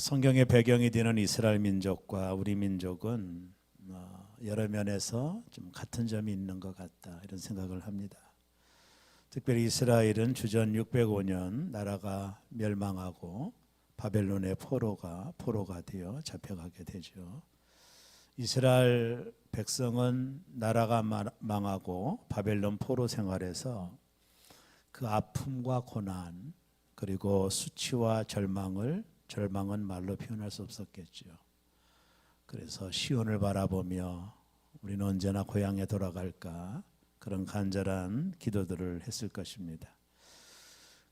성경의 배경이 되는 이스라엘 민족과 우리 민족은 여러 면에서 좀 같은 점이 있는 것 같다 이런 생각을 합니다. 특별히 이스라엘은 주전 605년 나라가 멸망하고 바벨론의 포로가 되어 잡혀가게 되죠. 이스라엘 백성은 나라가 망하고 바벨론 포로 생활에서 그 아픔과 고난 그리고 수치와 절망은 말로 표현할 수 없었겠죠. 그래서 시온을 바라보며 우리는 언제나 고향에 돌아갈까 그런 간절한 기도들을 했을 것입니다.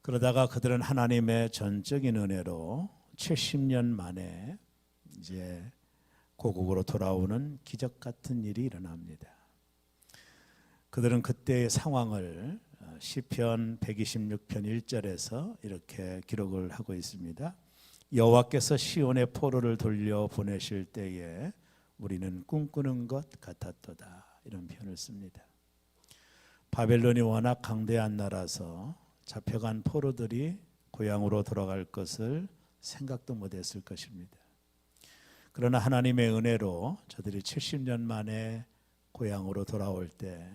그러다가 그들은 하나님의 전적인 은혜로 70년 만에 이제 고국으로 돌아오는 기적 같은 일이 일어납니다. 그들은 그때의 상황을 시편 126편 1절에서 이렇게 기록을 하고 있습니다. 여호와께서 시온의 포로를 돌려 보내실 때에 우리는 꿈꾸는 것 같았도다 이런 표현을 씁니다. 바벨론이 워낙 강대한 나라서 잡혀간 포로들이 고향으로 돌아갈 것을 생각도 못했을 것입니다. 그러나 하나님의 은혜로 저들이 70년 만에 고향으로 돌아올 때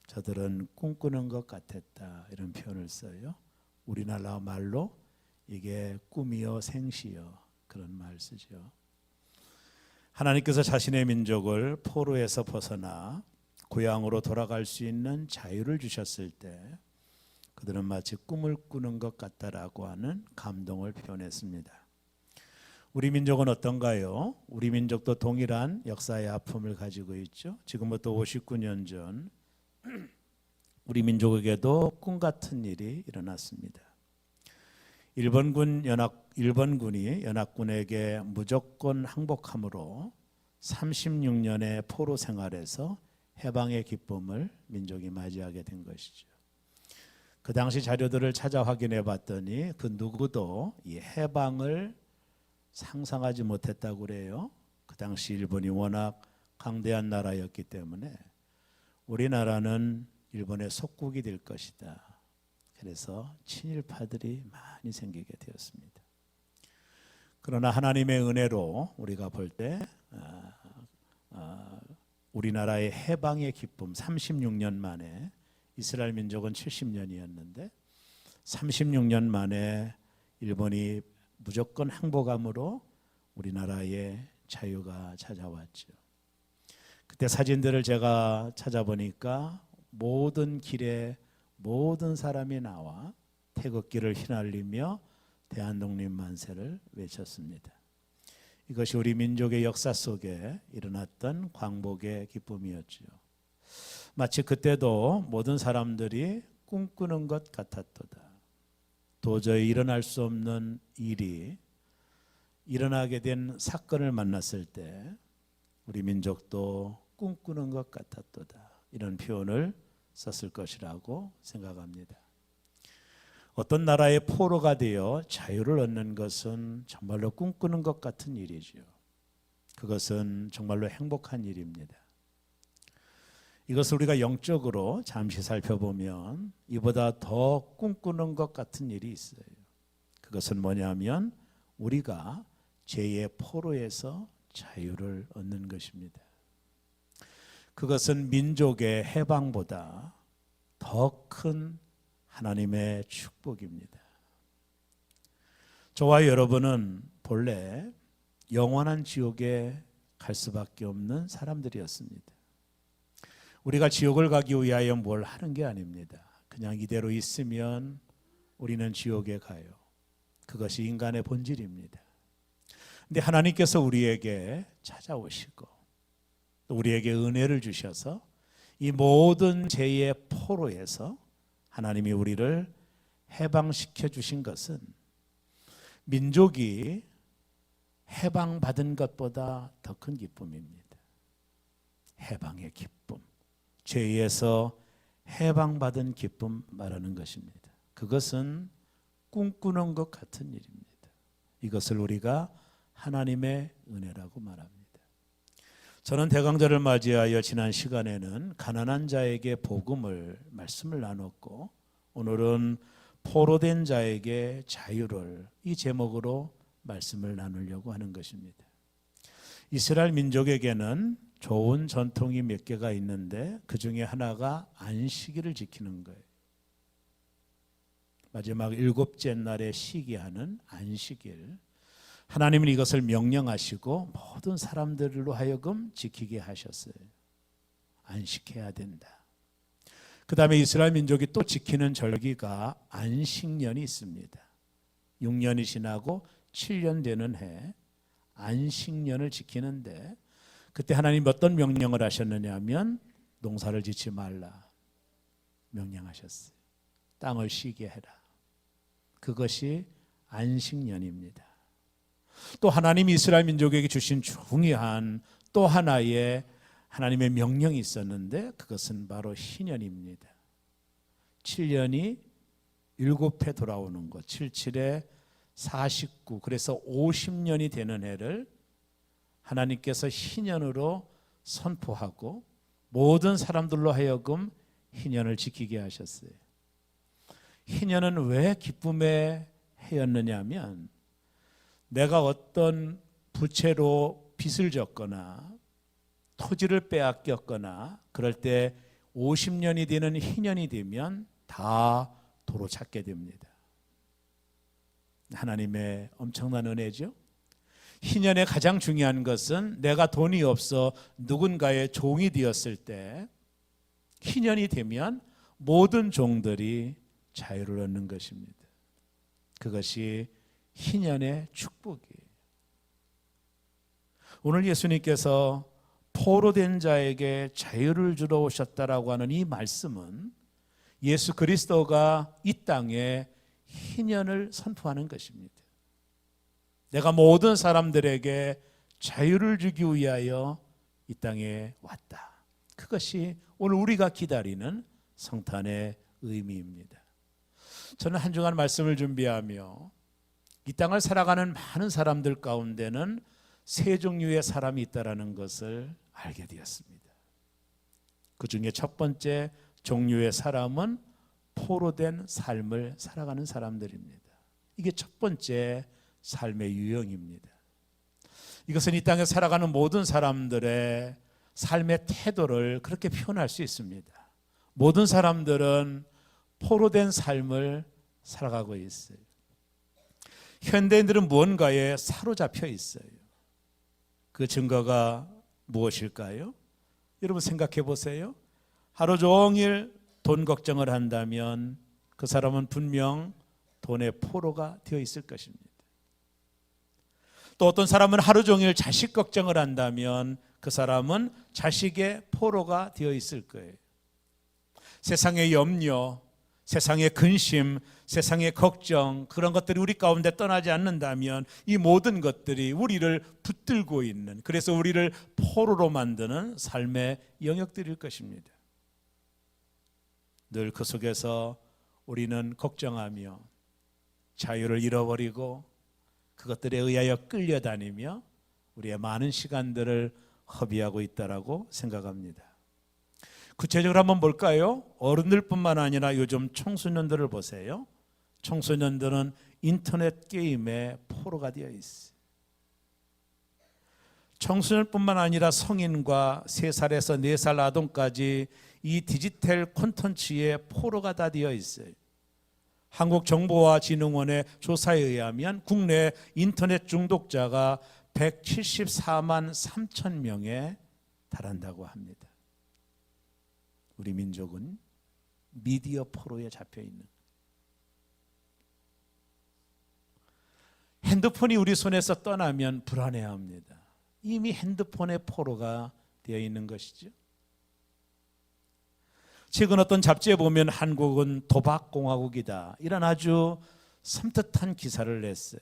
저들은 꿈꾸는 것 같았다 이런 표현을 써요. 우리나라 말로 이게 꿈이요 생시요 그런 말 쓰죠. 하나님께서 자신의 민족을 포로에서 벗어나 고향으로 돌아갈 수 있는 자유를 주셨을 때 그들은 마치 꿈을 꾸는 것 같다라고 하는 감동을 표현했습니다. 우리 민족은 어떤가요? 우리 민족도 동일한 역사의 아픔을 가지고 있죠. 지금부터 59년 전 우리 민족에게도 꿈 같은 일이 일어났습니다. 일본군이 연합군에게 무조건 항복함으로 36년의 포로 생활에서 해방의 기쁨을 민족이 맞이하게 된 것이죠. 그 당시 자료들을 찾아 확인해 봤더니 그 누구도 이 해방을 상상하지 못했다고 그래요. 그 당시 일본이 워낙 강대한 나라였기 때문에 우리나라는 일본의 속국이 될 것이다. 그래서 친일파들이 많이 생기게 되었습니다. 그러나 하나님의 은혜로 우리가 볼 때 우리나라의 해방의 기쁨 36년 만에 이스라엘 민족은 70년이었는데 36년 만에 일본이 무조건 항복함으로 우리나라의 자유가 찾아왔죠. 그때 사진들을 제가 찾아보니까 모든 길에 모든 사람이 나와 태극기를 휘날리며 대한독립 만세를 외쳤습니다. 이것이 우리 민족의 역사 속에 일어났던 광복의 기쁨이었죠. 마치 그때도 모든 사람들이 꿈꾸는 것 같았도다. 도저히 일어날 수 없는 일이 일어나게 된 사건을 만났을 때 우리 민족도 꿈꾸는 것 같았도다. 이런 표현을 썼을 것이라고 생각합니다. 어떤 나라의 포로가 되어 자유를 얻는 것은 정말로 꿈꾸는 것 같은 일이죠. 그것은 정말로 행복한 일입니다. 이것을 우리가 영적으로 잠시 살펴보면 이보다 더 꿈꾸는 것 같은 일이 있어요. 그것은 뭐냐면 우리가 죄의 포로에서 자유를 얻는 것입니다. 그것은 민족의 해방보다 더 큰 하나님의 축복입니다. 저와 여러분은 본래 영원한 지옥에 갈 수밖에 없는 사람들이었습니다. 우리가 지옥을 가기 위하여 뭘 하는 게 아닙니다. 그냥 이대로 있으면 우리는 지옥에 가요. 그것이 인간의 본질입니다. 근데 하나님께서 우리에게 찾아오시고 또 우리에게 은혜를 주셔서 이 모든 죄의 포로에서 하나님이 우리를 해방시켜 주신 것은 민족이 해방받은 것보다 더 큰 기쁨입니다. 해방의 기쁨, 죄에서 해방받은 기쁨 말하는 것입니다. 그것은 꿈꾸는 것 같은 일입니다. 이것을 우리가 하나님의 은혜라고 말합니다. 저는 대강절을 맞이하여 지난 시간에는 가난한 자에게 복음을 말씀을 나눴고 오늘은 포로된 자에게 자유를 이 제목으로 말씀을 나누려고 하는 것입니다. 이스라엘 민족에게는 좋은 전통이 몇 개가 있는데 그 중에 하나가 안식일을 지키는 거예요. 마지막 일곱째 날에 시기하는 안식일. 하나님은 이것을 명령하시고 모든 사람들로 하여금 지키게 하셨어요. 안식해야 된다. 그 다음에 이스라엘 민족이 또 지키는 절기가 안식년이 있습니다. 6년이 지나고 7년 되는 해 안식년을 지키는데 그때 하나님 어떤 명령을 하셨느냐 하면 농사를 짓지 말라 명령하셨어요. 땅을 쉬게 해라. 그것이 안식년입니다. 또 하나님이 이스라엘 민족에게 주신 중요한 또 하나의 하나님의 명령이 있었는데 그것은 바로 희년입니다. 7년이 7회 돌아오는 것, 77에 49, 그래서 50년이 되는 해를 하나님께서 희년으로 선포하고 모든 사람들로 하여금 희년을 지키게 하셨어요. 희년은 왜 기쁨의 해였느냐 하면 내가 어떤 부채로 빚을 졌거나 토지를 빼앗겼거나 그럴 때 50년이 되는 희년이 되면 다 도로 찾게 됩니다. 하나님의 엄청난 은혜죠. 희년의 가장 중요한 것은 내가 돈이 없어 누군가의 종이 되었을 때 희년이 되면 모든 종들이 자유를 얻는 것입니다. 그것이 희년의 축복이에요. 오늘 예수님께서 포로된 자에게 자유를 주러 오셨다라고 하는 이 말씀은 예수 그리스도가 이 땅에 희년을 선포하는 것입니다. 내가 모든 사람들에게 자유를 주기 위하여 이 땅에 왔다. 그것이 오늘 우리가 기다리는 성탄의 의미입니다. 저는 한 주간 말씀을 준비하며 이 땅을 살아가는 많은 사람들 가운데는 세 종류의 사람이 있다는 것을 알게 되었습니다. 그 중에 첫 번째 종류의 사람은 포로된 삶을 살아가는 사람들입니다. 이게 첫 번째 삶의 유형입니다. 이것은 이 땅에 살아가는 모든 사람들의 삶의 태도를 그렇게 표현할 수 있습니다. 모든 사람들은 포로된 삶을 살아가고 있어요. 현대인들은 무언가에 사로잡혀 있어요. 그 증거가 무엇일까요? 여러분 생각해 보세요. 하루 종일 돈 걱정을 한다면 그 사람은 분명 돈의 포로가 되어 있을 것입니다. 또 어떤 사람은 하루 종일 자식 걱정을 한다면 그 사람은 자식의 포로가 되어 있을 거예요. 세상의 염려, 세상의 근심, 세상의 걱정, 그런 것들이 우리 가운데 떠나지 않는다면 이 모든 것들이 우리를 붙들고 있는, 그래서 우리를 포로로 만드는 삶의 영역들일 것입니다. 늘 그 속에서 우리는 걱정하며 자유를 잃어버리고 그것들에 의하여 끌려다니며 우리의 많은 시간들을 허비하고 있다라고 생각합니다. 구체적으로 한번 볼까요? 어른들뿐만 아니라 요즘 청소년들을 보세요. 청소년들은 인터넷 게임에 포로가 되어 있어요. 청소년뿐만 아니라 성인과 3살에서 4살 아동까지 이 디지털 콘텐츠에 포로가 다 되어 있어요. 한국정보화진흥원의 조사에 의하면 국내 인터넷 중독자가 174만 3천 명에 달한다고 합니다. 우리 민족은 미디어 포로에 잡혀 있는, 핸드폰이 우리 손에서 떠나면 불안해합니다. 이미 핸드폰의 포로가 되어 있는 것이죠. 최근 어떤 잡지에 보면 한국은 도박공화국이다, 이런 아주 섬뜩한 기사를 냈어요.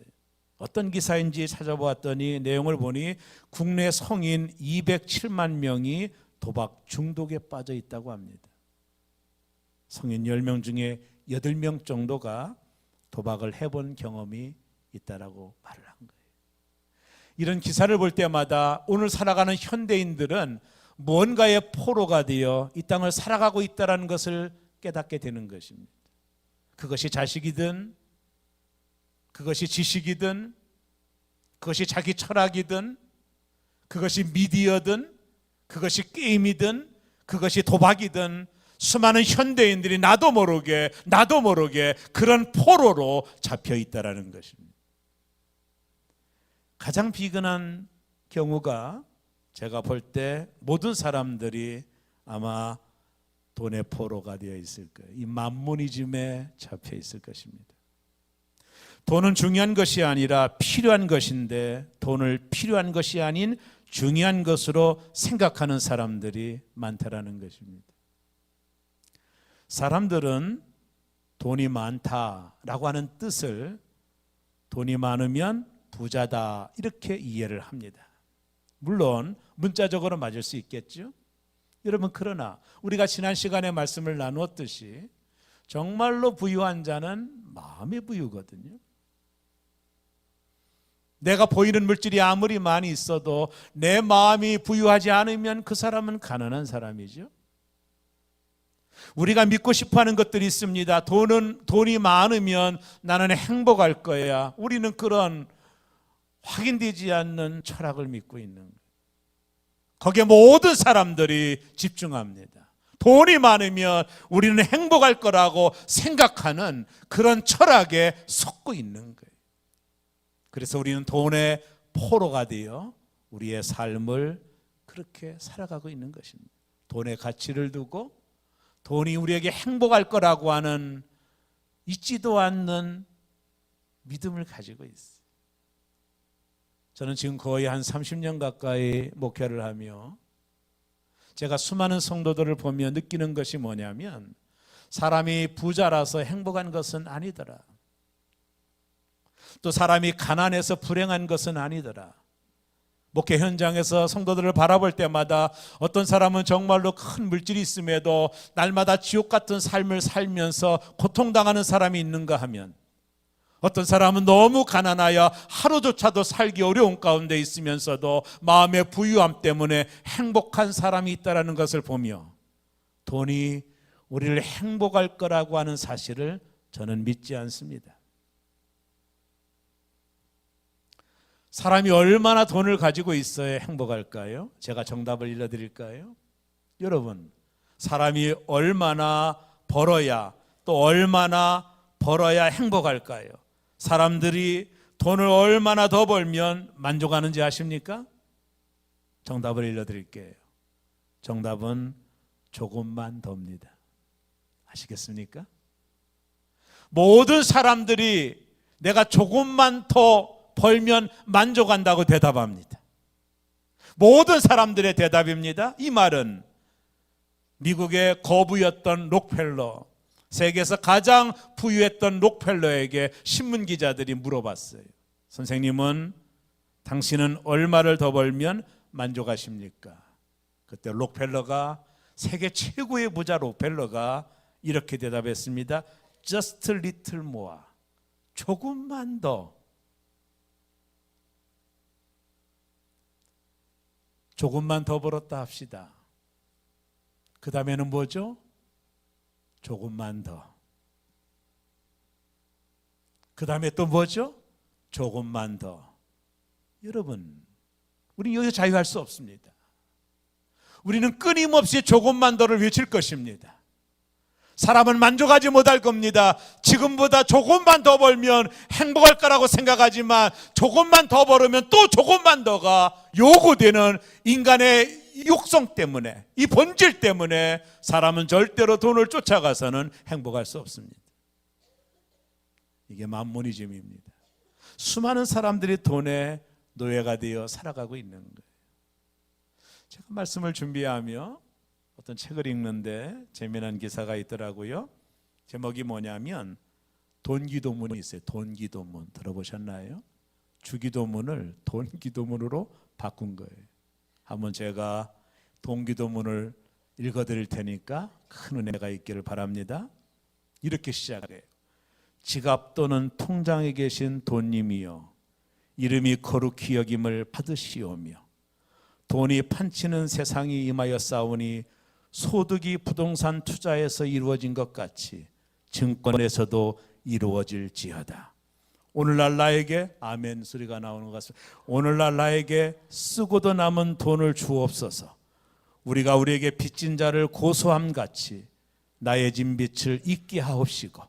어떤 기사인지 찾아보았더니 내용을 보니 국내 성인 207만 명이 도박 중독에 빠져 있다고 합니다. 성인 10명 중에 8명 정도가 도박을 해본 경험이 있다라고 말을 한 거예요. 이런 기사를 볼 때마다 오늘 살아가는 현대인들은 무언가의 포로가 되어 이 땅을 살아가고 있다는 것을 깨닫게 되는 것입니다. 그것이 자식이든 그것이 지식이든 그것이 자기 철학이든, 그것이 미디어든, 그것이 게임이든, 그것이 도박이든, 수많은 현대인들이 나도 모르게 그런 포로로 잡혀 있다라는 것입니다. 가장 비근한 경우가 제가 볼 때 모든 사람들이 아마 돈의 포로가 되어 있을 거예요. 이 만모니즘에 잡혀 있을 것입니다. 돈은 중요한 것이 아니라 필요한 것인데, 돈을 필요한 것이 아닌 중요한 것으로 생각하는 사람들이 많다라는 것입니다. 사람들은 돈이 많다라고 하는 뜻을 돈이 많으면 부자다 이렇게 이해를 합니다. 물론 문자적으로 맞을 수 있겠죠. 여러분, 그러나 우리가 지난 시간에 말씀을 나누었듯이 정말로 부유한 자는 마음의 부유거든요. 내가 보이는 물질이 아무리 많이 있어도 내 마음이 부유하지 않으면 그 사람은 가난한 사람이죠. 우리가 믿고 싶어하는 것들이 있습니다. 돈이 많으면 나는 행복할 거야. 우리는 그런 확인되지 않는 철학을 믿고 있는 거예요. 거기에 모든 사람들이 집중합니다. 돈이 많으면 우리는 행복할 거라고 생각하는 그런 철학에 속고 있는 거예요. 그래서 우리는 돈의 포로가 되어 우리의 삶을 그렇게 살아가고 있는 것입니다. 돈의 가치를 두고 돈이 우리에게 행복할 거라고 하는 있지도 않는 믿음을 가지고 있어요. 저는 지금 거의 한 30년 가까이 목회를 하며 제가 수많은 성도들을 보며 느끼는 것이 뭐냐면, 사람이 부자라서 행복한 것은 아니더라. 또 사람이 가난해서 불행한 것은 아니더라. 목회 현장에서 성도들을 바라볼 때마다 어떤 사람은 정말로 큰 물질이 있음에도 날마다 지옥 같은 삶을 살면서 고통당하는 사람이 있는가 하면, 어떤 사람은 너무 가난하여 하루조차도 살기 어려운 가운데 있으면서도 마음의 부유함 때문에 행복한 사람이 있다는 것을 보며, 돈이 우리를 행복할 거라고 하는 사실을 저는 믿지 않습니다. 사람이 얼마나 돈을 가지고 있어야 행복할까요? 제가 정답을 일러드릴까요? 여러분, 사람이 얼마나 벌어야, 또 얼마나 벌어야 행복할까요? 사람들이 돈을 얼마나 더 벌면 만족하는지 아십니까? 정답을 일러드릴게요. 정답은 조금만 더입니다. 아시겠습니까? 모든 사람들이 내가 조금만 더 벌면 만족한다고 대답합니다. 모든 사람들의 대답입니다. 이 말은 미국의 거부였던 록펠러, 세계에서 가장 부유했던 록펠러에게 신문 기자들이 물어봤어요. 선생님은 당신은 얼마를 더 벌면 만족하십니까? 그때 록펠러가, 세계 최고의 부자 록펠러가 이렇게 대답했습니다. Just a little more. 조금만 더. 조금만 더 벌었다 합시다. 그 다음에는 뭐죠? 조금만 더. 그 다음에 또 뭐죠? 조금만 더. 여러분, 우리는 여기서 자유할 수 없습니다. 우리는 끊임없이 조금만 더를 외칠 것입니다. 사람은 만족하지 못할 겁니다. 지금보다 조금만 더 벌면 행복할 거라고 생각하지만, 조금만 더 벌으면 또 조금만 더가 요구되는 인간의 욕성 때문에, 이 본질 때문에 사람은 절대로 돈을 쫓아가서는 행복할 수 없습니다. 이게 만모니즘입니다. 수많은 사람들이 돈의 노예가 되어 살아가고 있는 거예요. 제가 말씀을 준비하며 어떤 책을 읽는데 재미난 기사가 있더라고요. 제목이 뭐냐면 돈기도문이 있어요. 돈기도문 들어보셨나요? 주기도문을 돈기도문으로 바꾼 거예요. 한번 제가 돈기도문을 읽어드릴 테니까 큰 은혜가 있기를 바랍니다. 이렇게 시작해요. 지갑 또는 통장에 계신 돈님이여, 이름이 거룩히 여김을 받으시오며, 돈이 판치는 세상이 임하였사오니 소득이 부동산 투자에서 이루어진 것 같이 증권에서도 이루어질지어다. 오늘날 나에게 아멘 소리가 나오는 것 같습니다. 오늘날 나에게 쓰고도 남은 돈을 주옵소서. 우리가 우리에게 빚진 자를 고소함 같이 나의 진 빚을 잊게 하옵시고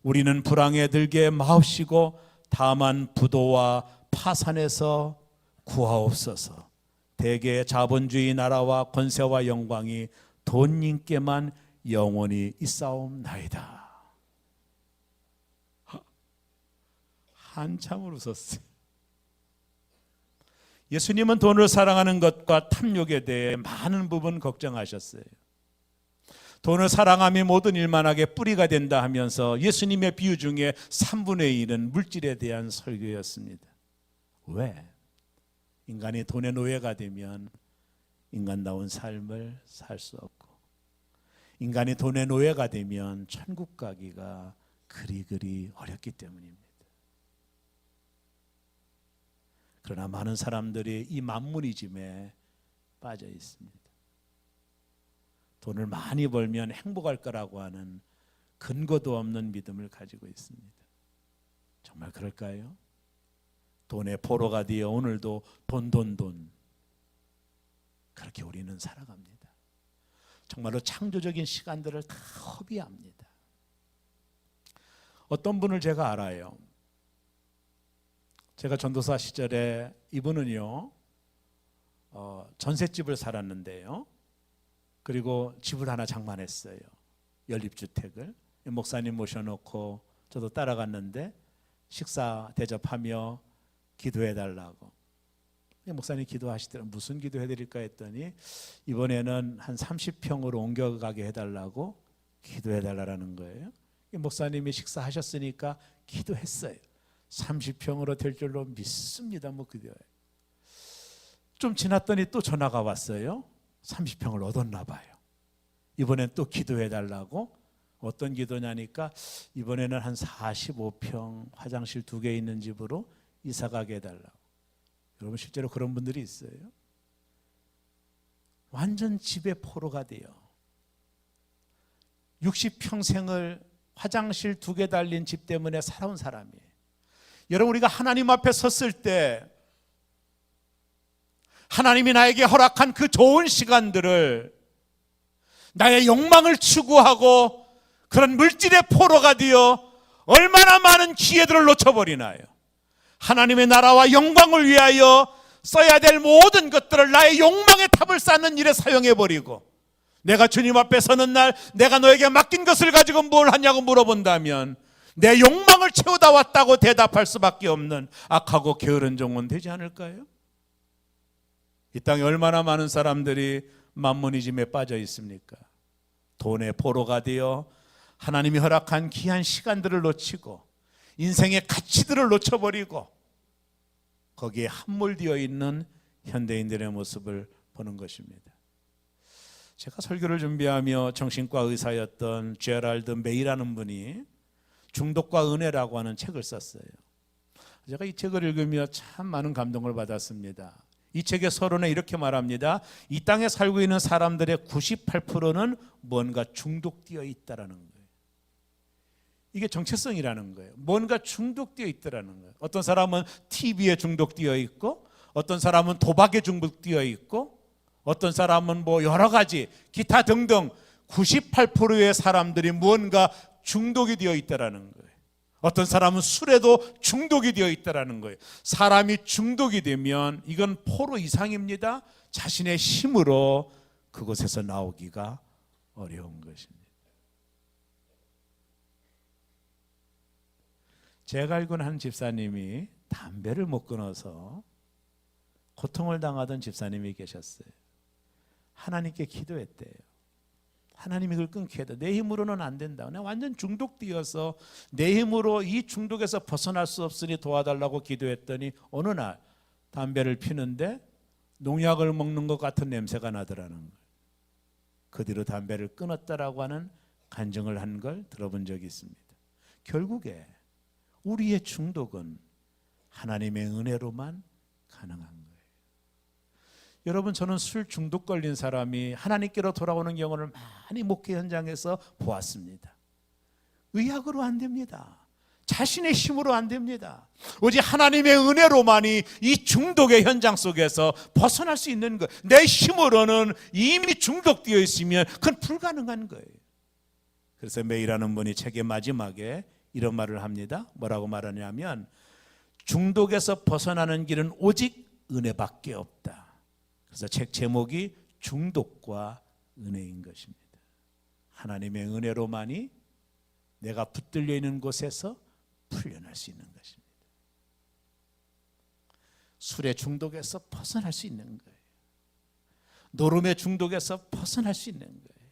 우리는 불황에 들게 마옵시고 다만 부도와 파산에서 구하옵소서. 대개 자본주의 나라와 권세와 영광이 돈님께만 영원히 있사옵나이다. 한참을 웃었어요. 예수님은 돈을 사랑하는 것과 탐욕에 대해 많은 부분 걱정하셨어요. 돈을 사랑함이 모든 일만하게 뿌리가 된다 하면서 예수님의 비유 중에 3분의 1은 물질에 대한 설교였습니다. 왜? 인간이 돈의 노예가 되면 인간다운 삶을 살 수 없고, 인간이 돈의 노예가 되면 천국 가기가 그리 어렵기 때문입니다. 그러나 많은 사람들이 이 만무니즘에 빠져 있습니다. 돈을 많이 벌면 행복할 거라고 하는 근거도 없는 믿음을 가지고 있습니다. 정말 그럴까요? 돈의 포로가 되어 오늘도 돈 그렇게 우리는 살아갑니다. 정말로 창조적인 시간들을 다 허비합니다. 어떤 분을 제가 알아요. 제가 전도사 시절에 이분은요 전셋집을 살았는데요, 그리고 집을 하나 장만했어요. 연립주택을. 목사님 모셔놓고 저도 따라갔는데 식사 대접하며 기도해달라고. 목사님 기도하시더라고요. 무슨 기도해드릴까 했더니 이번에는 한 30평으로 옮겨가게 해달라고 기도해달라는 거예요. 목사님이 식사하셨으니까 기도했어요. 30평으로 될 줄로 믿습니다. 기도해. 좀 지났더니 또 전화가 왔어요. 30평을 얻었나 봐요. 이번엔 또 기도해달라고. 어떤 기도냐니까 이번에는 한 45평 화장실 2개 있는 집으로 이사가게 해달라고. 여러분 실제로 그런 분들이 있어요. 완전 집의 포로가 돼요. 60평생을 화장실 2개 달린 집 때문에 살아온 사람이에요. 여러분 우리가 하나님 앞에 섰을 때 하나님이 나에게 허락한 그 좋은 시간들을 나의 욕망을 추구하고 그런 물질의 포로가 되어 얼마나 많은 기회들을 놓쳐버리나요? 하나님의 나라와 영광을 위하여 써야 될 모든 것들을 나의 욕망의 탑을 쌓는 일에 사용해버리고, 내가 주님 앞에 서는 날 내가 너에게 맡긴 것을 가지고 뭘 하냐고 물어본다면 내 욕망을 채우다 왔다고 대답할 수밖에 없는 악하고 게으른 종은 되지 않을까요? 이 땅에 얼마나 많은 사람들이 만무니즘에 빠져 있습니까? 돈의 포로가 되어 하나님이 허락한 귀한 시간들을 놓치고 인생의 가치들을 놓쳐버리고 거기에 함몰되어 있는 현대인들의 모습을 보는 것입니다. 제가 설교를 준비하며 정신과 의사였던 제랄드 메이라는 분이 중독과 은혜라고 하는 책을 썼어요. 제가 이 책을 읽으며 참 많은 감동을 받았습니다. 이 책의 서론에 이렇게 말합니다. 이 땅에 살고 있는 사람들의 98%는 뭔가 중독되어 있다라는 거예요. 이게 정체성이라는 거예요. 뭔가 중독되어 있다라는 거예요. 어떤 사람은 TV에 중독되어 있고, 어떤 사람은 도박에 중독되어 있고, 어떤 사람은 여러 가지 기타 등등 98%의 사람들이 무언가 중독이 되어 있다라는 거예요. 어떤 사람은 술에도 중독이 되어 있다라는 거예요. 사람이 중독이 되면 이건 포로 이상입니다. 자신의 힘으로 그곳에서 나오기가 어려운 것입니다. 제가 알고는 한 집사님이 담배를 못 끊어서 고통을 당하던 집사님이 계셨어요. 하나님께 기도했대요. 하나님이 그걸 끊게 해도 내 힘으로는 안 된다. 내가 완전 중독되어서 내 힘으로 이 중독에서 벗어날 수 없으니 도와달라고 기도했더니 어느 날 담배를 피는데 농약을 먹는 것 같은 냄새가 나더라는 거예요. 그 뒤로 담배를 끊었다라고 하는 간증을 한 걸 들어본 적이 있습니다. 결국에 우리의 중독은 하나님의 은혜로만 가능한 거예요. 여러분, 저는 술 중독 걸린 사람이 하나님께로 돌아오는 경우를 많이 목회 현장에서 보았습니다. 의학으로 안 됩니다. 자신의 힘으로 안 됩니다. 오직 하나님의 은혜로만이 이 중독의 현장 속에서 벗어날 수 있는 거예요. 내 힘으로는 이미 중독되어 있으면 그건 불가능한 거예요. 그래서 메이라는 분이 책의 마지막에 이런 말을 합니다. 뭐라고 말하냐면 중독에서 벗어나는 길은 오직 은혜밖에 없다. 그래서 책 제목이 중독과 은혜인 것입니다. 하나님의 은혜로만이 내가 붙들려 있는 곳에서 풀려날 수 있는 것입니다. 술의 중독에서 벗어날 수 있는 거예요. 노름의 중독에서 벗어날 수 있는 거예요.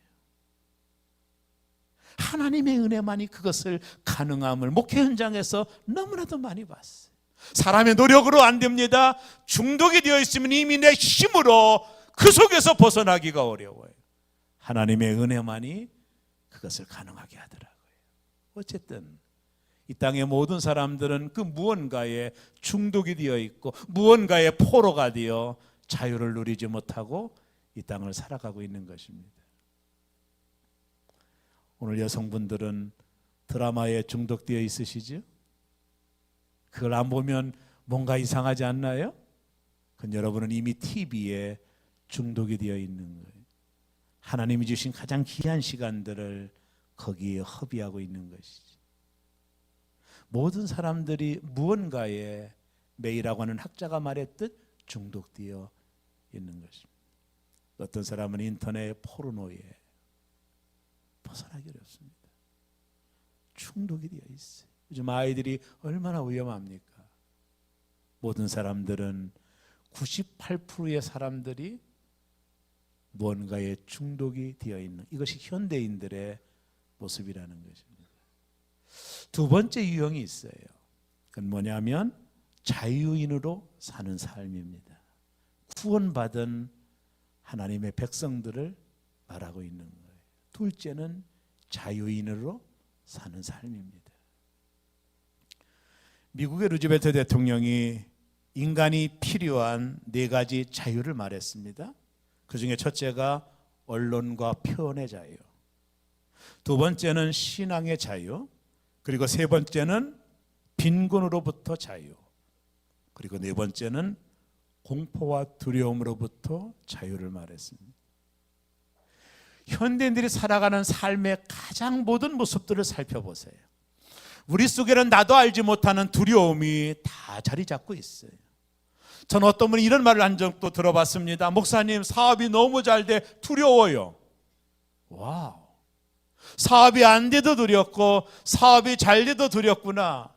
하나님의 은혜만이 그것을 가능함을 목회 현장에서 너무나도 많이 봤어요. 사람의 노력으로 안 됩니다. 중독이 되어 있으면 이미 내 힘으로 그 속에서 벗어나기가 어려워요. 하나님의 은혜만이 그것을 가능하게 하더라고요. 어쨌든 이 땅의 모든 사람들은 그 무언가에 중독이 되어 있고 무언가에 포로가 되어 자유를 누리지 못하고 이 땅을 살아가고 있는 것입니다. 오늘 여성분들은 드라마에 중독되어 있으시죠? 그걸 안 보면 뭔가 이상하지 않나요? 그건 여러분은 이미 TV에 중독이 되어 있는 거예요. 하나님이 주신 가장 귀한 시간들을 거기에 허비하고 있는 것이죠. 모든 사람들이 무언가에 메이라고 하는 학자가 말했듯 중독되어 있는 것입니다. 어떤 사람은 인터넷 포르노에 벗어나기 어렵습니다. 중독이 되어 있어요. 요즘 아이들이 얼마나 위험합니까? 모든 사람들은 98%의 사람들이 무언가에 중독이 되어 있는 이것이 현대인들의 모습이라는 것입니다. 두 번째 유형이 있어요. 그건 뭐냐면 자유인으로 사는 삶입니다. 구원받은 하나님의 백성들을 말하고 있는 거예요. 둘째는 자유인으로 사는 삶입니다. 미국의 루즈벨트 대통령이 인간이 필요한 4가지 자유를 말했습니다. 그 중에 첫째가 언론과 표현의 자유, 두 번째는 신앙의 자유, 그리고 세 번째는 빈곤으로부터 자유, 그리고 네 번째는 공포와 두려움으로부터 자유를 말했습니다. 현대인들이 살아가는 삶의 가장 모든 모습들을 살펴보세요. 우리 속에는 나도 알지 못하는 두려움이 다 자리 잡고 있어요. 저는 어떤 분이 이런 말을 한 적도 들어봤습니다. 목사님, 사업이 너무 잘 돼 두려워요. 와우. 사업이 안 돼도 두렵고 사업이 잘 돼도 두렵구나.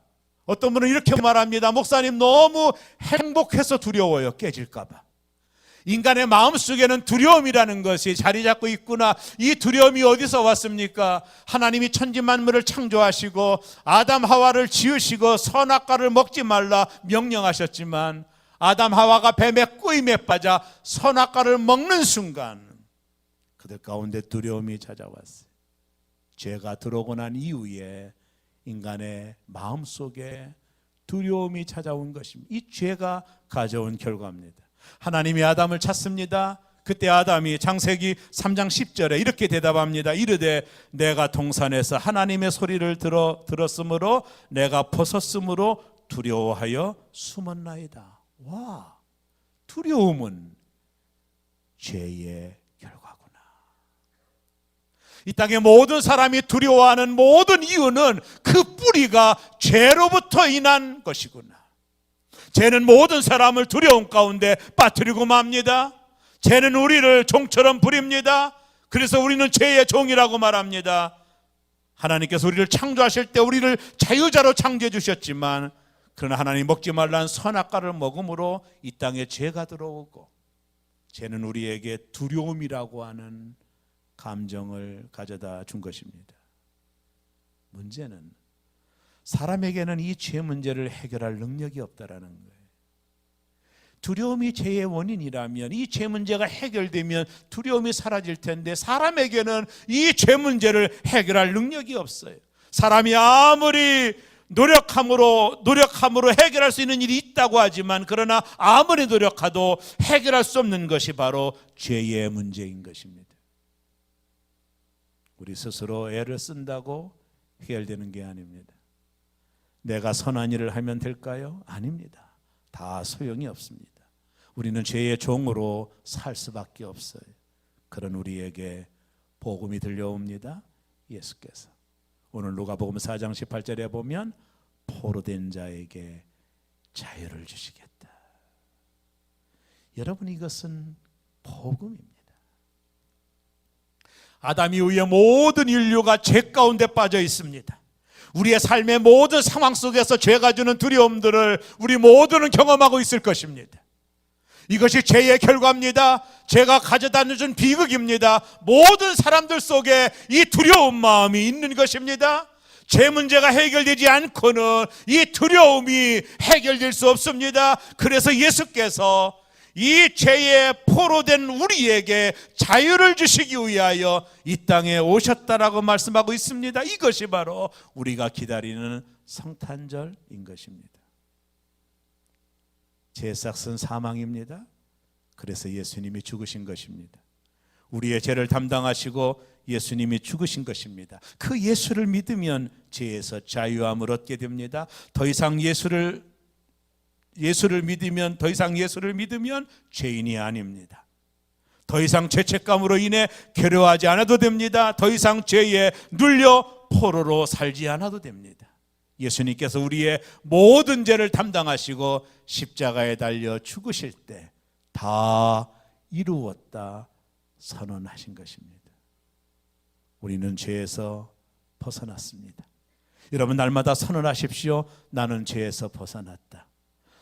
어떤 분은 이렇게 말합니다. 목사님, 너무 행복해서 두려워요. 깨질까 봐. 인간의 마음속에는 두려움이라는 것이 자리 잡고 있구나. 이 두려움이 어디서 왔습니까? 하나님이 천지만물을 창조하시고 아담 하와를 지으시고 선악과를 먹지 말라 명령하셨지만 아담 하와가 뱀의 꼬임에 빠져 선악과를 먹는 순간 그들 가운데 두려움이 찾아왔어요. 죄가 들어오고 난 이후에 인간의 마음속에 두려움이 찾아온 것입니다. 이 죄가 가져온 결과입니다. 하나님이 아담을 찾습니다. 그때 아담이 창세기 3장 10절에 이렇게 대답합니다. 이르되 내가 동산에서 하나님의 소리를 들었으므로 내가 벗었으므로 두려워하여 숨었나이다. 와, 두려움은 죄의 결과구나. 이 땅의 모든 사람이 두려워하는 모든 이유는 그 뿌리가 죄로부터 인한 것이구나. 죄는 모든 사람을 두려움 가운데 빠뜨리고 맙니다. 죄는 우리를 종처럼 부립니다. 그래서 우리는 죄의 종이라고 말합니다. 하나님께서 우리를 창조하실 때 우리를 자유자로 창조해 주셨지만 그러나 하나님 먹지 말라는 선악과를 먹음으로 이 땅에 죄가 들어오고 죄는 우리에게 두려움이라고 하는 감정을 가져다 준 것입니다. 문제는 사람에게는 이 죄 문제를 해결할 능력이 없다라는 거예요. 두려움이 죄의 원인이라면 이 죄 문제가 해결되면 두려움이 사라질 텐데 사람에게는 이 죄 문제를 해결할 능력이 없어요. 사람이 아무리 노력함으로 해결할 수 있는 일이 있다고 하지만 그러나 아무리 노력해도 해결할 수 없는 것이 바로 죄의 문제인 것입니다. 우리 스스로 애를 쓴다고 해결되는 게 아닙니다. 내가 선한 일을 하면 될까요? 아닙니다. 다 소용이 없습니다. 우리는 죄의 종으로 살 수밖에 없어요. 그런 우리에게 복음이 들려옵니다. 예수께서 오늘 누가복음 4장 18절에 보면 포로된 자에게 자유를 주시겠다. 여러분, 이것은 복음입니다. 아담 이후에 모든 인류가 죄 가운데 빠져 있습니다. 우리의 삶의 모든 상황 속에서 죄가 주는 두려움들을 우리 모두는 경험하고 있을 것입니다. 이것이 죄의 결과입니다. 죄가 가져다 준 비극입니다. 모든 사람들 속에 이 두려운 마음이 있는 것입니다. 죄 문제가 해결되지 않고는 이 두려움이 해결될 수 없습니다. 그래서 예수께서 이 죄에 포로된 우리에게 자유를 주시기 위하여 이 땅에 오셨다라고 말씀하고 있습니다. 이것이 바로 우리가 기다리는 성탄절인 것입니다. 죄의 삭은 사망입니다. 그래서 예수님이 죽으신 것입니다. 우리의 죄를 담당하시고 예수님이 죽으신 것입니다. 그 예수를 믿으면 죄에서 자유함을 얻게 됩니다. 더 이상 예수를 믿으면 죄인이 아닙니다. 더 이상 죄책감으로 인해 괴로워하지 않아도 됩니다. 더 이상 죄에 눌려 포로로 살지 않아도 됩니다. 예수님께서 우리의 모든 죄를 담당하시고 십자가에 달려 죽으실 때 다 이루었다 선언하신 것입니다. 우리는 죄에서 벗어났습니다. 여러분, 날마다 선언하십시오. 나는 죄에서 벗어났다.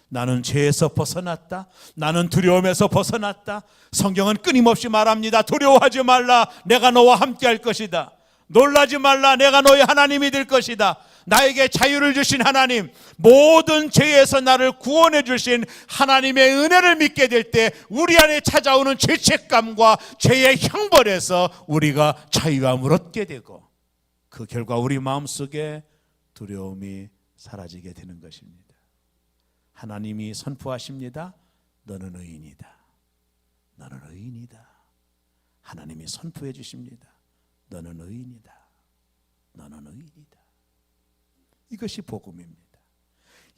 나는 죄에서 벗어났다. 나는 두려움에서 벗어났다. 성경은 끊임없이 말합니다. 두려워하지 말라. 내가 너와 함께 할 것이다. 놀라지 말라. 내가 너의 하나님이 될 것이다. 나에게 자유를 주신 하나님, 모든 죄에서 나를 구원해 주신 하나님의 은혜를 믿게 될 때 우리 안에 찾아오는 죄책감과 죄의 형벌에서 우리가 자유함을 얻게 되고 그 결과 우리 마음속에 두려움이 사라지게 되는 것입니다. 하나님이 선포하십니다. 너는 의인이다. 너는 의인이다. 하나님이 선포해 주십니다. 너는 의인이다. 너는 의인이다. 이것이 복음입니다.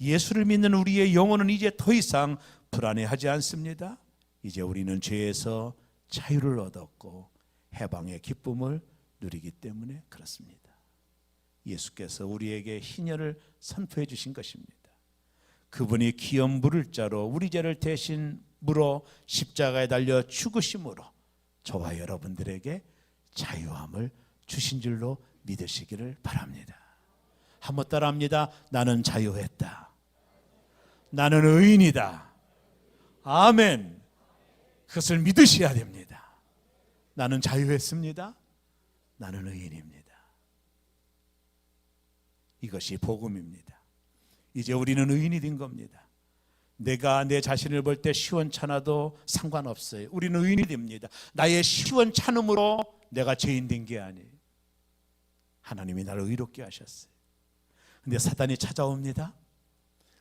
예수를 믿는 우리의 영혼은 이제 더 이상 불안해하지 않습니다. 이제 우리는 죄에서 자유를 얻었고 해방의 기쁨을 누리기 때문에 그렇습니다. 예수께서 우리에게 희년을 선포해 주신 것입니다. 그분이 기업 물을 자로 우리 죄를 대신 물어 십자가에 달려 죽으심으로 저와 여러분들에게 자유함을 주신 줄로 믿으시기를 바랍니다. 한번 따라합니다. 나는 자유했다. 나는 의인이다. 아멘. 그것을 믿으셔야 됩니다. 나는 자유했습니다. 나는 의인입니다. 이것이 복음입니다. 이제 우리는 의인이 된 겁니다. 내가 내 자신을 볼 때 시원찮아도 상관없어요. 우리는 의인이 됩니다. 나의 시원찮음으로 내가 죄인 된 게 아니에요. 하나님이 나를 의롭게 하셨어요. 근데 사단이 찾아옵니다.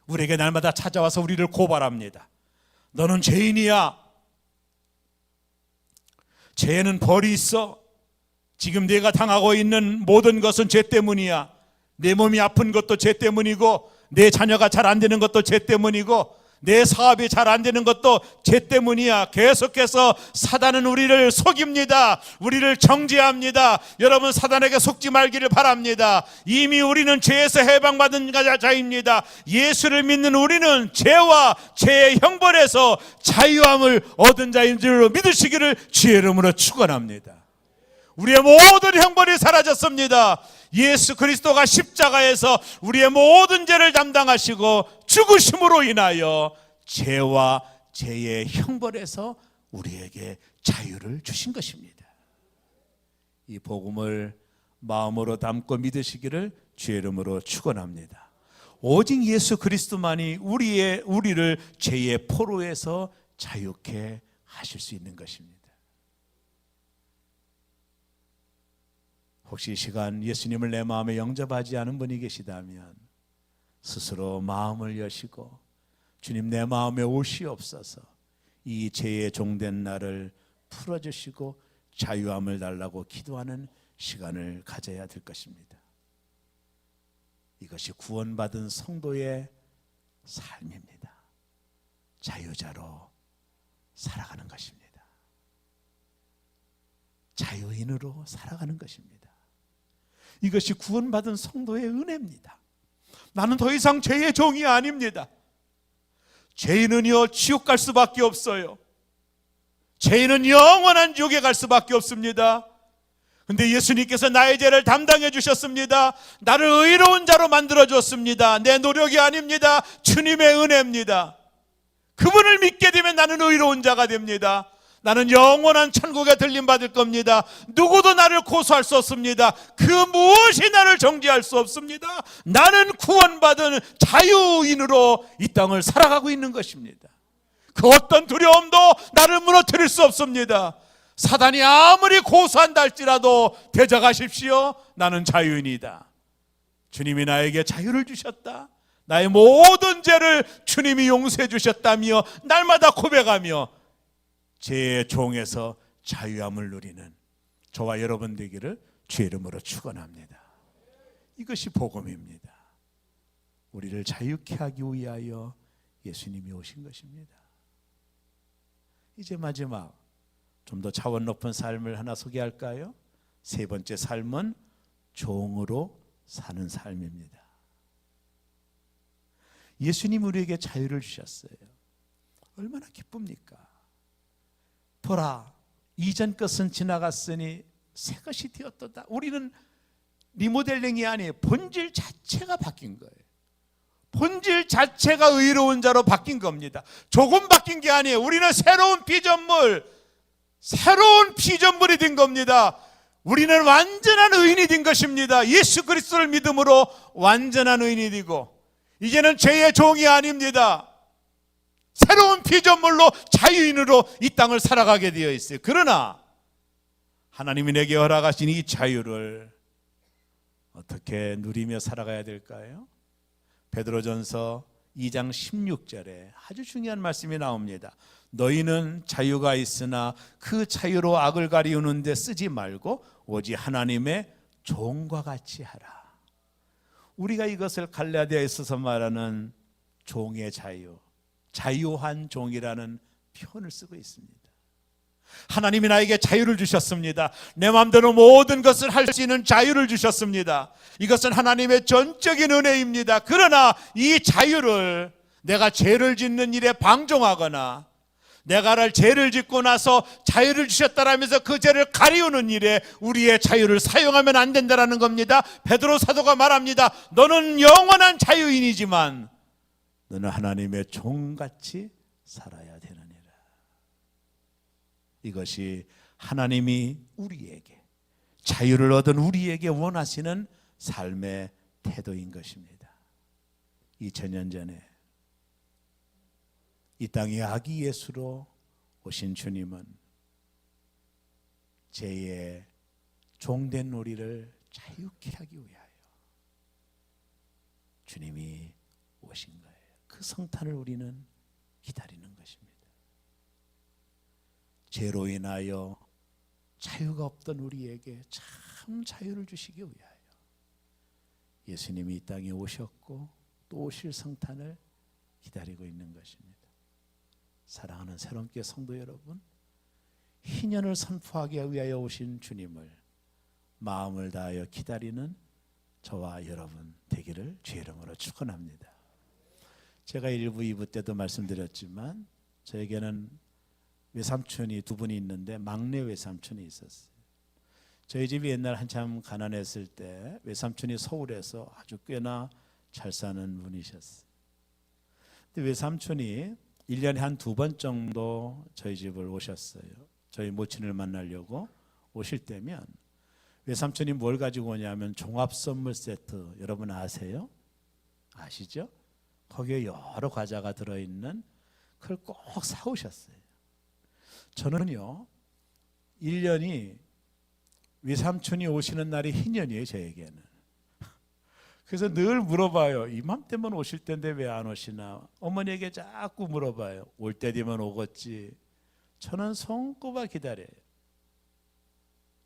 우리에게 날마다 찾아와서 우리를 고발합니다. 너는 죄인이야. 죄에는 벌이 있어. 지금 내가 당하고 있는 모든 것은 죄 때문이야. 내 몸이 아픈 것도 죄 때문이고 내 자녀가 잘 안 되는 것도 죄 때문이고 내 사업이 잘 안 되는 것도 죄 때문이야. 계속해서 사단은 우리를 속입니다. 우리를 정죄합니다. 여러분, 사단에게 속지 말기를 바랍니다. 이미 우리는 죄에서 해방받은 자입니다. 예수를 믿는 우리는 죄와 죄의 형벌에서 자유함을 얻은 자인 줄로 믿으시기를 주의 이름으로 축원합니다. 우리의 모든 형벌이 사라졌습니다. 예수 그리스도가 십자가에서 우리의 모든 죄를 담당하시고 죽으심으로 인하여 죄와 죄의 형벌에서 우리에게 자유를 주신 것입니다. 이 복음을 마음으로 담고 믿으시기를 주의 이름으로 축원합니다. 오직 예수 그리스도만이 우리를 죄의 포로에서 자유케 하실 수 있는 것입니다. 혹시 이 시간 예수님을 내 마음에 영접하지 않은 분이 계시다면 스스로 마음을 여시고 주님, 내 마음에 오시옵소서. 이 죄의 종된 나를 풀어주시고 자유함을 달라고 기도하는 시간을 가져야 될 것입니다. 이것이 구원받은 성도의 삶입니다. 자유자로 살아가는 것입니다. 자유인으로 살아가는 것입니다. 이것이 구원받은 성도의 은혜입니다. 나는 더 이상 죄의 종이 아닙니다. 죄인은요 지옥 갈 수밖에 없어요. 죄인은 영원한 지옥에 갈 수밖에 없습니다. 근데 예수님께서 나의 죄를 담당해 주셨습니다. 나를 의로운 자로 만들어 줬습니다. 내 노력이 아닙니다. 주님의 은혜입니다. 그분을 믿게 되면 나는 의로운 자가 됩니다. 나는 영원한 천국에 들림받을 겁니다. 누구도 나를 고소할 수 없습니다. 그 무엇이 나를 정죄할 수 없습니다. 나는 구원받은 자유인으로 이 땅을 살아가고 있는 것입니다. 그 어떤 두려움도 나를 무너뜨릴 수 없습니다. 사단이 아무리 고소한다 할지라도 대적하십시오. 나는 자유인이다. 주님이 나에게 자유를 주셨다. 나의 모든 죄를 주님이 용서해 주셨다며 날마다 고백하며 죄의 종에서 자유함을 누리는 저와 여러분 되기를 주의 이름으로 축원합니다. 이것이 복음입니다. 우리를 자유케 하기 위하여 예수님이 오신 것입니다. 이제 마지막 좀 더 차원 높은 삶을 하나 소개할까요? 세 번째 삶은 종으로 사는 삶입니다. 예수님 우리에게 자유를 주셨어요. 얼마나 기쁩니까? 보라, 이전 것은 지나갔으니 새 것이 되었도다. 우리는 리모델링이 아니에요. 본질 자체가 바뀐 거예요. 본질 자체가 의로운 자로 바뀐 겁니다. 조금 바뀐 게 아니에요. 우리는 새로운 피조물이 된 겁니다. 우리는 완전한 의인이 된 것입니다. 예수 그리스도를 믿음으로 완전한 의인이 되고 이제는 죄의 종이 아닙니다. 새로운 피조물로 자유인으로 이 땅을 살아가게 되어 있어요. 그러나 하나님이 내게 허락하신 이 자유를 어떻게 누리며 살아가야 될까요? 베드로전서 2장 16절에 아주 중요한 말씀이 나옵니다. 너희는 자유가 있으나 그 자유로 악을 가리우는 데 쓰지 말고 오직 하나님의 종과 같이 하라. 우리가 이것을 갈라디아에 있어서 말하는 종의 자유, 자유한 종이라는 표현을 쓰고 있습니다. 하나님이 나에게 자유를 주셨습니다. 내 마음대로 모든 것을 할 수 있는 자유를 주셨습니다. 이것은 하나님의 전적인 은혜입니다. 그러나 이 자유를 내가 죄를 짓는 일에 방종하거나 내가 죄를 짓고 나서 자유를 주셨다라면서 그 죄를 가리우는 일에 우리의 자유를 사용하면 안 된다는 겁니다. 베드로 사도가 말합니다. 너는 영원한 자유인이지만 너는 하나님의 종같이 살아야 되느니라. 이것이 하나님이 우리에게 자유를 얻은 우리에게 원하시는 삶의 태도인 것입니다. 2000년 전에 이 땅에 아기 예수로 오신 주님은 죄의 종된 우리를 자유케 하기 위하여 주님이 오신 거예요. 그 성탄을 우리는 기다리는 것입니다. 죄로 인하여 자유가 없던 우리에게 참 자유를 주시기 위하여 예수님이 이 땅에 오셨고 또 오실 성탄을 기다리고 있는 것입니다. 사랑하는 새롭게 성도 여러분, 희년을 선포하기 위하여 오신 주님을 마음을 다하여 기다리는 저와 여러분 되기를 주의 이름으로 축원합니다. 제가 1부, 2부 때도 말씀드렸지만 저에게는 외삼촌이 두 분이 있는데 막내 외삼촌이 있었어요. 저희 집이 옛날 한참 가난했을 때 외삼촌이 서울에서 아주 꽤나 잘 사는 분이셨어요. 근데 외삼촌이 1년에 한 2번 정도 저희 집을 오셨어요. 저희 모친을 만나려고 오실 때면 외삼촌이 뭘 가지고 오냐면 종합선물 세트, 여러분 아세요? 아시죠? 거기에 여러 과자가 들어있는 그걸 꼭 사오셨어요. 저는요 1년이 외삼촌이 오시는 날이 희년이에요. 저에게는. 그래서 늘 물어봐요. 이맘때면 오실 텐데 왜 안 오시나. 어머니에게 자꾸 물어봐요. 올 때 되면 오겠지. 저는 손꼽아 기다려요.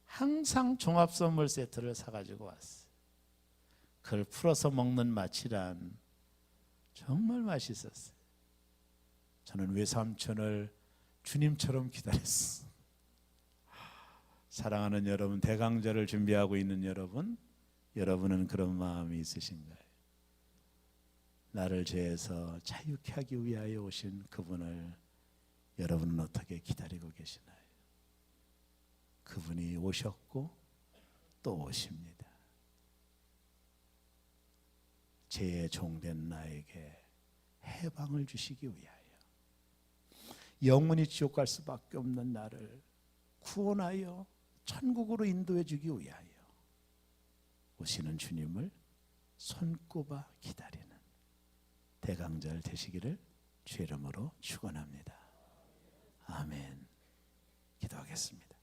항상 종합선물 세트를 사가지고 왔어요. 그걸 풀어서 먹는 마치란 정말 맛있었어요. 저는 외삼촌을 주님처럼 기다렸어. 사랑하는 여러분, 대강절을 준비하고 있는 여러분, 여러분은 그런 마음이 있으신가요? 나를 죄에서 자유케 하기 위하여 오신 그분을 여러분은 어떻게 기다리고 계시나요? 그분이 오셨고 또 오십니다. 죄의 종된 나에게 해방을 주시기 위하여, 영원히 지옥 갈 수밖에 없는 나를 구원하여 천국으로 인도해 주기 위하여 오시는 주님을 손꼽아 기다리는 대강절 되시기를 주의 이름으로 축원합니다. 아멘. 기도하겠습니다.